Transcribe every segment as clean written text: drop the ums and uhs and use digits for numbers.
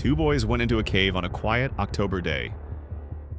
Two boys went into a cave on a quiet October day.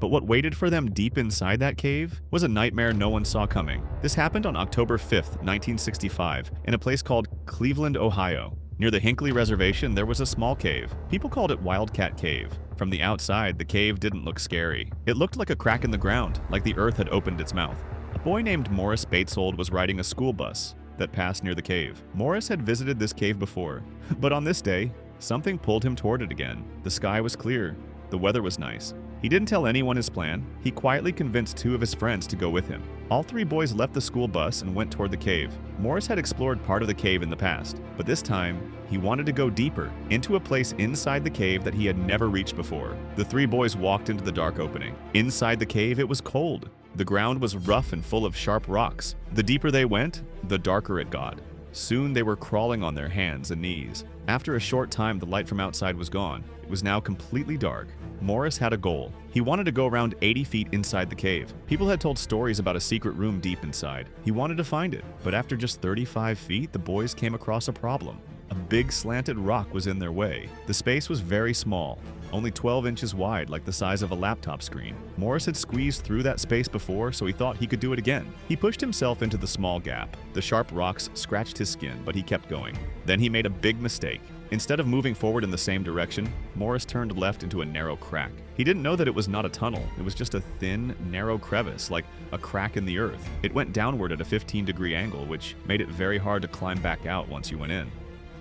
But what waited for them deep inside that cave was a nightmare no one saw coming. This happened on October 5th, 1965, in a place called Cleveland, Ohio. Near the Hinckley Reservation, there was a small cave. People called it WildCat Cave. From the outside, the cave didn't look scary. It looked like a crack in the ground, like the earth had opened its mouth. A boy named Morris Baetzold was riding a school bus that passed near the cave. Morris had visited this cave before, but on this day, something pulled him toward it again. The sky was clear. The weather was nice. He didn't tell anyone his plan. He quietly convinced two of his friends to go with him. All three boys left the school bus and went toward the cave. Morris had explored part of the cave in the past, but this time, he wanted to go deeper, into a place inside the cave that he had never reached before. The three boys walked into the dark opening. Inside the cave, it was cold. The ground was rough and full of sharp rocks. The deeper they went, the darker it got. Soon they were crawling on their hands and knees. After a short time, the light from outside was gone. It was now completely dark. Morris had a goal. He wanted to go around 80 feet inside the cave. People had told stories about a secret room deep inside. He wanted to find it, but after just 35 feet, the boys came across a problem. A big slanted rock was in their way. The space was very small, only 12 inches wide, like the size of a laptop screen. Morris had squeezed through that space before, so he thought he could do it again. He pushed himself into the small gap. The sharp rocks scratched his skin, but he kept going. Then he made a big mistake. Instead of moving forward in the same direction, Morris turned left into a narrow crack. He didn't know that it was not a tunnel. It was just a thin, narrow crevice, like a crack in the earth. It went downward at a 15-degree angle, which made it very hard to climb back out once you went in.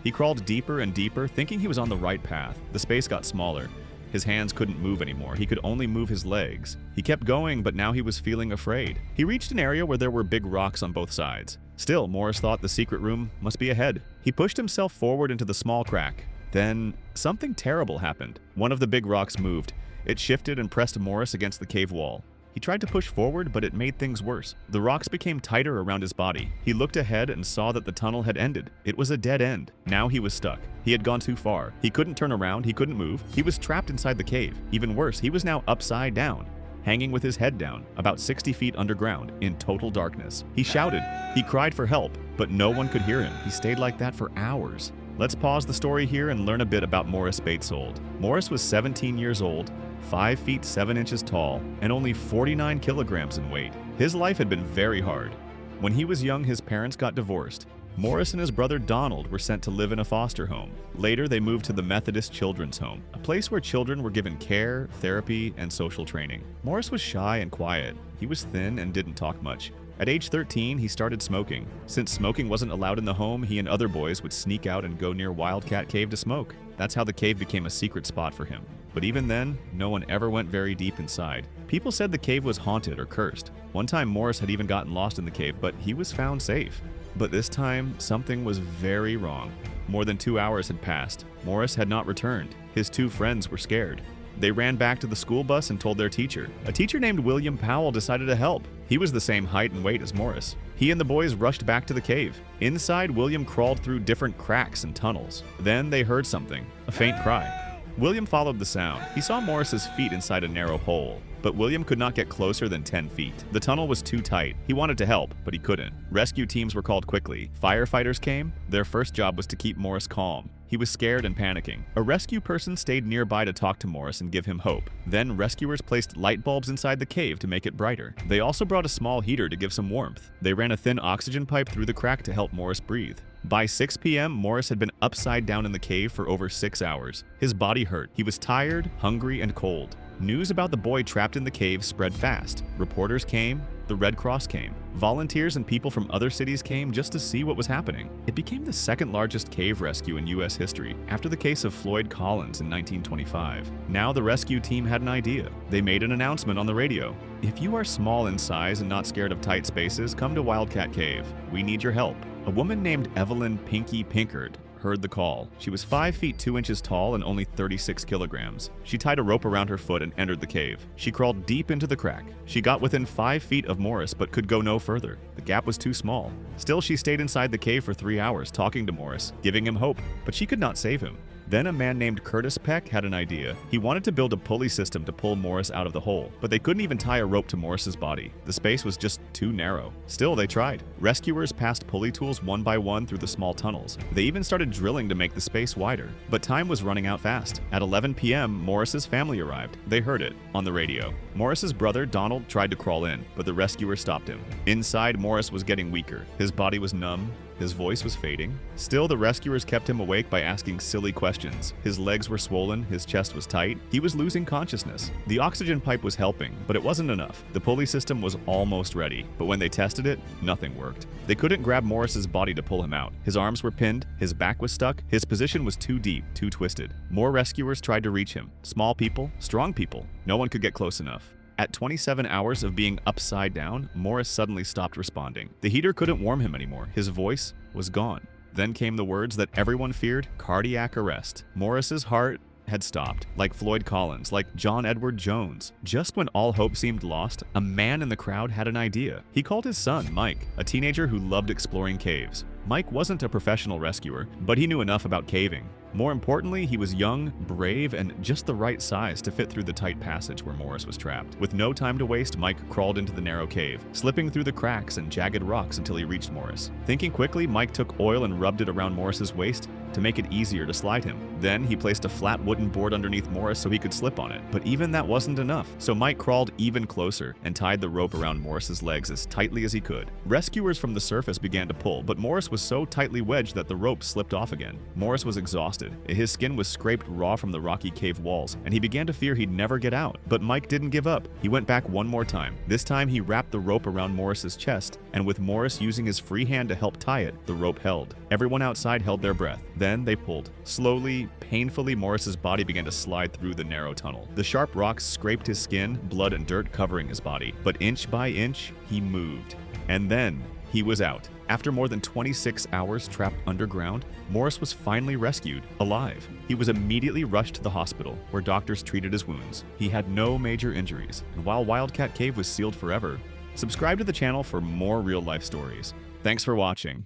He crawled deeper and deeper, thinking he was on the right path. The space got smaller. His hands couldn't move anymore. He could only move his legs. He kept going, but now he was feeling afraid. He reached an area where there were big rocks on both sides. Still, Morris thought the secret room must be ahead. He pushed himself forward into the small crack. Then, something terrible happened. One of the big rocks moved. It shifted and pressed Morris against the cave wall. He tried to push forward, but it made things worse. The rocks became tighter around his body. He looked ahead and saw that the tunnel had ended. It was a dead end. Now he was stuck. He had gone too far. He couldn't turn around. He couldn't move. He was trapped inside the cave. Even worse, he was now upside down, hanging with his head down, about 60 feet underground, in total darkness. He shouted. He cried for help, but no one could hear him. He stayed like that for hours. Let's pause the story here and learn a bit about Morris Baetzold. Morris was 17 years old, 5 feet 7 inches tall, and only 49 kilograms in weight. His life had been very hard. When he was young, his parents got divorced. Morris and his brother Donald were sent to live in a foster home. Later, they moved to the Methodist Children's Home, a place where children were given care, therapy, and social training. Morris was shy and quiet. He was thin and didn't talk much. At age 13, he started smoking. Since smoking wasn't allowed in the home, he and other boys would sneak out and go near WildCat Cave to smoke. That's how the cave became a secret spot for him. But even then, no one ever went very deep inside. People said the cave was haunted or cursed. One time, Morris had even gotten lost in the cave, but he was found safe. But this time, something was very wrong. More than 2 hours had passed. Morris had not returned. His two friends were scared. They ran back to the school bus and told their teacher. A teacher named William Powell decided to help. He was the same height and weight as Morris. He and the boys rushed back to the cave. Inside, William crawled through different cracks and tunnels. Then they heard something, a faint cry. William followed the sound. He saw Morris's feet inside a narrow hole, but William could not get closer than 10 feet. The tunnel was too tight. He wanted to help, but he couldn't. Rescue teams were called quickly. Firefighters came. Their first job was to keep Morris calm. He was scared and panicking. A rescue person stayed nearby to talk to Morris and give him hope. Then rescuers placed light bulbs inside the cave to make it brighter. They also brought a small heater to give some warmth. They ran a thin oxygen pipe through the crack to help Morris breathe. By 6 p.m., Morris had been upside down in the cave for over 6 hours. His body hurt. He was tired, hungry, and cold. News about the boy trapped in the cave spread fast. Reporters came. The Red Cross came. Volunteers and people from other cities came just to see what was happening. It became the second largest cave rescue in U.S. history, after the case of Floyd Collins in 1925. Now the rescue team had an idea. They made an announcement on the radio. If you are small in size and not scared of tight spaces, come to WildCat Cave. We need your help. A woman named Evelyn Pinky Pinkard heard the call. She was 5 feet 2 inches tall and only 36 kilograms. She tied a rope around her foot and entered the cave. She crawled deep into the crack. She got within 5 feet of Morris but could go no further. The gap was too small. Still, she stayed inside the cave for 3 hours talking to Morris, giving him hope, but she could not save him. Then a man named Curtis Peck had an idea. He wanted to build a pulley system to pull Morris out of the hole, but they couldn't even tie a rope to Morris's body. The space was just too narrow. Still, they tried. Rescuers passed pulley tools one by one through the small tunnels. They even started drilling to make the space wider. But time was running out fast. At 11 p.m., Morris's family arrived. They heard it on the radio. Morris's brother, Donald, tried to crawl in, but the rescuer stopped him. Inside, Morris was getting weaker. His body was numb. His voice was fading. Still, the rescuers kept him awake by asking silly questions. His legs were swollen, his chest was tight. He was losing consciousness. The oxygen pipe was helping, but it wasn't enough. The pulley system was almost ready, but when they tested it, nothing worked. They couldn't grab Morris's body to pull him out. His arms were pinned, his back was stuck, his position was too deep, too twisted. More rescuers tried to reach him. Small people, strong people. No one could get close enough. At 27 hours of being upside down, Morris suddenly stopped responding. The heater couldn't warm him anymore. His voice was gone. Then came the words that everyone feared: cardiac arrest. Morris's heart had stopped, like Floyd Collins, like John Edward Jones. Just when all hope seemed lost, a man in the crowd had an idea. He called his son, Mike, a teenager who loved exploring caves. Mike wasn't a professional rescuer, but he knew enough about caving. More importantly, he was young, brave, and just the right size to fit through the tight passage where Morris was trapped. With no time to waste, Mike crawled into the narrow cave, slipping through the cracks and jagged rocks until he reached Morris. Thinking quickly, Mike took oil and rubbed it around Morris's waist to make it easier to slide him. Then he placed a flat wooden board underneath Morris so he could slip on it. But even that wasn't enough, so Mike crawled even closer and tied the rope around Morris's legs as tightly as he could. Rescuers from the surface began to pull, but Morris was so tightly wedged that the rope slipped off again. Morris was exhausted. His skin was scraped raw from the rocky cave walls, and he began to fear he'd never get out. But Mike didn't give up. He went back one more time. This time he wrapped the rope around Morris's chest, and with Morris using his free hand to help tie it, the rope held. Everyone outside held their breath. Then they pulled. Slowly, painfully, Morris's body began to slide through the narrow tunnel. The sharp rocks scraped his skin, blood and dirt covering his body. But inch by inch, he moved. And then he was out. After more than 26 hours trapped underground, Morris was finally rescued, alive. He was immediately rushed to the hospital, where doctors treated his wounds. He had no major injuries, and while WildCat Cave was sealed forever, subscribe to the channel for more real-life stories. Thanks for watching.